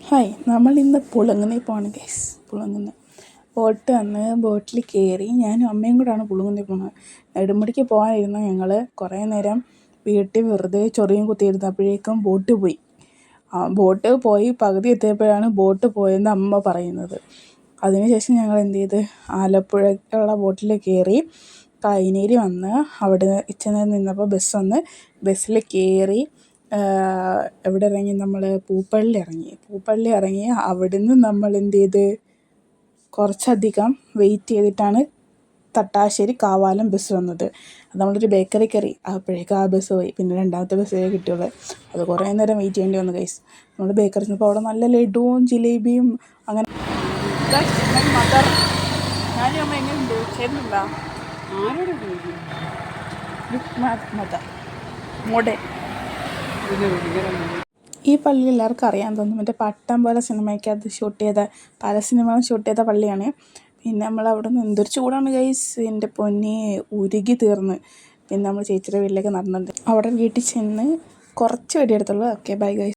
Hi, നമ്മളിന്ന് പുളുങ്ങുന്നയിൽ പോവാണ് guys. പുളുങ്ങുന്ന boat വന്ന് ബോട്ടിൽ കയറി ഞാനും അമ്മയും കൂടാണ് പുളുങ്ങുന്നയിൽ പോകുന്നത്. നെടുമുടിക്ക് പോകാനിരുന്ന ഞങ്ങൾ കുറേ നേരം വീട്ടിൽ വെറുതെ ചൊറിയും കുത്തിയിരുന്നപ്പോഴേക്കും ബോട്ട് പോയി. ബോട്ട് പോയി പകുതി എത്തിയപ്പോഴാണ് ബോട്ട് പോയെന്ന് അമ്മ പറയുന്നത്. അതിനുശേഷം ഞങ്ങൾ എന്ത് ചെയ്ത് ആലപ്പുഴയ്ക്കുള്ള ബോട്ടിൽ കയറി കൈനേരി വന്ന് അവിടെ ഇച്ചിരി നിന്നപ്പോൾ ബസ് വന്ന് ബസ്സിൽ കയറി എവിടെ ഇറങ്ങി? നമ്മൾ പൂപ്പള്ളി ഇറങ്ങി അവിടുന്ന് നമ്മൾ എന്ത് ചെയ്ത് കുറച്ചധികം വെയിറ്റ് ചെയ്തിട്ടാണ് തട്ടാശ്ശേരി കാവാലം ബസ് വന്നത്. അത് നമ്മളൊരു ബേക്കറി കയറി അപ്പോഴേക്കും ആ ബസ് പോയി. പിന്നെ രണ്ടാമത്തെ ബസ്സേ കിട്ടിയുള്ളൂ. അത് കുറേ നേരം വെയിറ്റ് ചെയ്യേണ്ടി വന്നു ഗൈസ്. നമ്മൾ ബേക്കറി ചെന്നപ്പോൾ അവിടെ നല്ല ലഡുവും ജിലേബിയും അങ്ങനെ. മദർ ഞാനും അമ്മ എങ്ങനെയുണ്ട്? ചേരുന്നില്ല മദർ മോഡേ. ഈ പള്ളി എല്ലാവർക്കും അറിയാൻ തോന്നും. മറ്റേ പട്ടം പോലെ സിനിമയ്ക്കകത്ത് ഷൂട്ട് ചെയ്ത പല സിനിമകളും ഷൂട്ട് ചെയ്ത പള്ളിയാണ്. പിന്നെ നമ്മൾ അവിടെ നിന്ന് എന്തൊരു ചൂടാണ് ഗൈസ്, എൻ്റെ പൊന്നെ ഉരുകി തീർന്ന്. പിന്നെ നമ്മൾ ചേച്ചിയുടെ വീട്ടിലേക്ക് നടന്നത്. അവിടെ വീട്ടിൽ ചെന്ന് കുറച്ച് വെടിയെടുത്തുള്ളൂ. Okay bye guys.